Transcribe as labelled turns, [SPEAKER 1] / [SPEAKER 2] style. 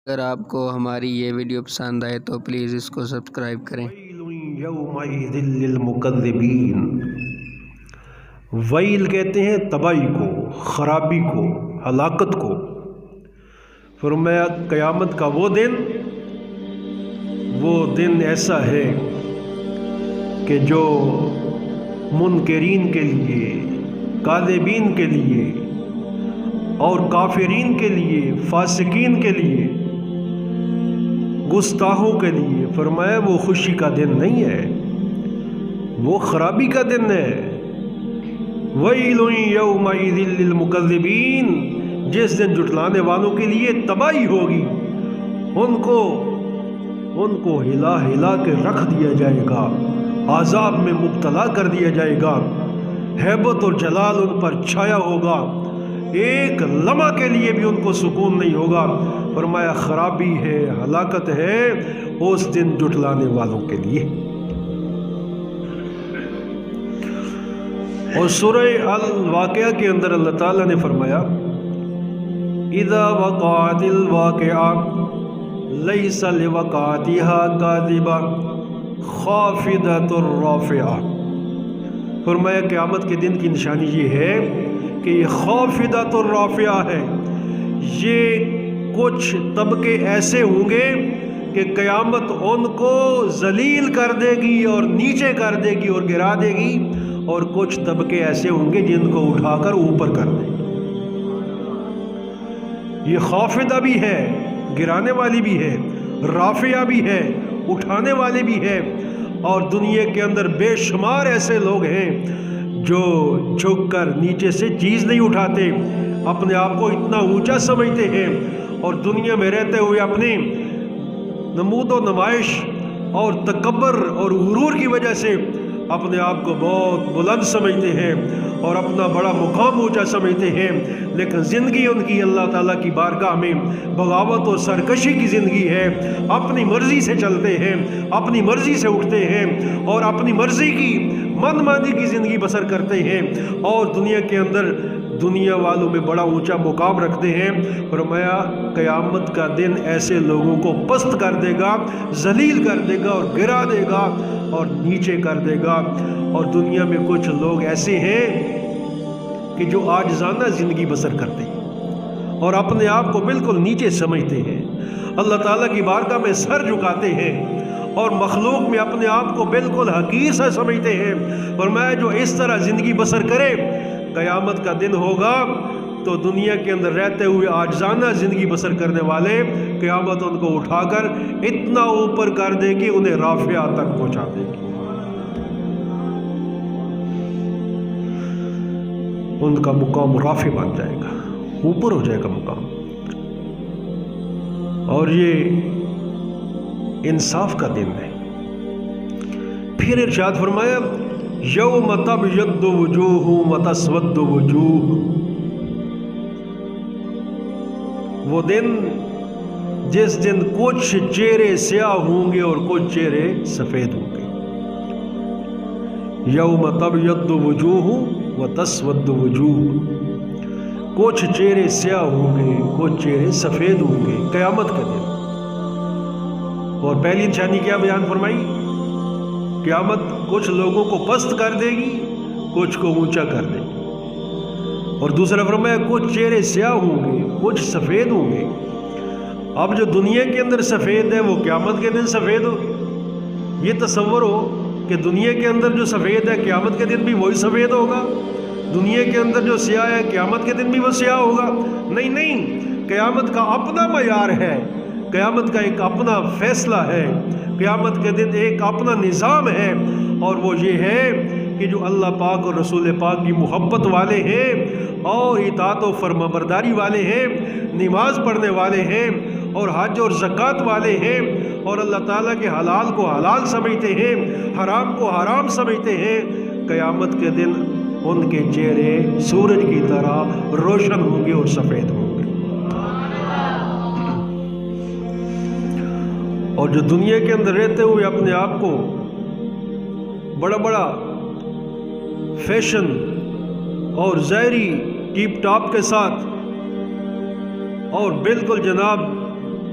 [SPEAKER 1] اگر آپ کو ہماری یہ ویڈیو پسند آئے تو پلیز اس کو سبسکرائب کریں۔
[SPEAKER 2] ویل یومئذ للمکذبین، ویل کہتے ہیں تباہی کو، خرابی کو، ہلاکت کو۔ فرمایا قیامت کا وہ دن ایسا ہے کہ جو منکرین کے لیے، کاذبین کے لیے اور کافرین کے لیے، فاسقین کے لیے، گستاخوں کے لیے، فرمایا وہ خوشی کا دن نہیں ہے، وہ خرابی کا دن ہے۔ ویل یومئذ للمکذبین، جس دن جھٹلانے والوں کے لیے تباہی ہوگی، ان کو ہلا ہلا کے رکھ دیا جائے گا، عذاب میں مبتلا کر دیا جائے گا، ہیبت اور جلال ان پر چھایا ہوگا، ایک لمحہ کے لیے بھی ان کو سکون نہیں ہوگا۔ فرمایا خرابی ہے، ہلاکت ہے اس دن جھٹلانے والوں کے لیے۔ اور سورہ الواقعہ کے اندر اللہ تعالیٰ نے فرمایا اذا وقعت الواقعہ لیس لوقعتها کاذبہ خافضۃ رافعہ۔ فرمایا قیامت کے دن کی نشانی یہ ہے کہ یہ خافضۃ رافعہ ہے، یہ کچھ طبقے ایسے ہوں گے کہ قیامت ان کو ذلیل کر دے گی اور نیچے کر دے گی اور گرا دے گی، اور کچھ طبقے ایسے ہوں گے جن کو اٹھا کر اوپر کر دے گی۔ یہ خافضہ بھی ہے، گرانے والی بھی ہے، رافعہ بھی ہے، اٹھانے والے بھی ہے۔ اور دنیا کے اندر بے شمار ایسے لوگ ہیں جو جھک کر نیچے سے چیز نہیں اٹھاتے، اپنے آپ کو اتنا اونچا سمجھتے ہیں، اور دنیا میں رہتے ہوئے اپنی نمود و نمائش اور تکبر اور غرور کی وجہ سے اپنے آپ کو بہت بلند سمجھتے ہیں اور اپنا بڑا مقام اونچا سمجھتے ہیں، لیکن زندگی ان کی اللہ تعالیٰ کی بارگاہ میں بغاوت اور سرکشی کی زندگی ہے۔ اپنی مرضی سے چلتے ہیں، اپنی مرضی سے اٹھتے ہیں اور اپنی مرضی کی من مانی کی زندگی بسر کرتے ہیں، اور دنیا کے اندر دنیا والوں میں بڑا اونچا مقام رکھتے ہیں۔ فرمایا قیامت کا دن ایسے لوگوں کو پست کر دے گا، ذلیل کر دے گا اور گرا دے گا اور نیچے کر دے گا۔ اور دنیا میں کچھ لوگ ایسے ہیں کہ جو عاجزانہ زندگی بسر کرتے ہیں اور اپنے آپ کو بالکل نیچے سمجھتے ہیں، اللہ تعالیٰ کی بارگاہ میں سر جھکاتے ہیں اور مخلوق میں اپنے آپ کو بالکل حقیر سا سمجھتے ہیں۔ فرمایا جو اس طرح زندگی بسر کرے، قیامت کا دن ہوگا تو دنیا کے اندر رہتے ہوئے عاجزانہ زندگی بسر کرنے والے، قیامت ان کو اٹھا کر اتنا اوپر کر دے گی، انہیں رافعہ تک پہنچا دے گی، ان کا مقام رافع بن جائے گا، اوپر ہو جائے گا مقام۔ اور یہ انصاف کا دن ہے۔ پھر ارشاد فرمایا یوم تبیض وجوہ وتسود وجوہ، وہ دن جس دن کچھ چہرے سیاہ ہوں گے اور کچھ چہرے سفید ہوں گے۔ یوم تبیض وجوہ وتسود وجوہ، کچھ چہرے سیاہ ہوں گے، کچھ چہرے سفید ہوں گے قیامت کا دن۔ اور پہلی نشانی کیا بیان فرمائی؟ قیامت کچھ لوگوں کو پست کر دے گی، کچھ کو اونچا کر دے گی۔ اور دوسرا فرمایا کچھ چہرے سیاہ ہوں گے، کچھ سفید ہوں گے۔ اب جو دنیا کے اندر سفید ہے وہ قیامت کے دن سفید ہو، یہ تصور ہو کہ دنیا کے اندر جو سفید ہے قیامت کے دن بھی وہی سفید ہوگا، دنیا کے اندر جو سیاہ ہے قیامت کے دن بھی وہ سیاہ ہوگا۔ نہیں، قیامت کا اپنا معیار ہے، قیامت کا ایک اپنا فیصلہ ہے، قیامت کے دن ایک اپنا نظام ہے، اور وہ یہ ہے کہ جو اللہ پاک اور رسول پاک کی محبت والے ہیں اور اطاعت و فرمانبرداری والے ہیں، نماز پڑھنے والے ہیں اور حج اور زکوٰۃ والے ہیں، اور اللہ تعالیٰ کے حلال کو حلال سمجھتے ہیں، حرام کو حرام سمجھتے ہیں، قیامت کے دن ان کے چہرے سورج کی طرح روشن ہوں گے اور سفید ہوں گے۔ اور جو دنیا کے اندر رہتے ہوئے اپنے آپ کو بڑا فیشن اور ظاہری ٹیپ ٹاپ کے ساتھ اور بالکل جناب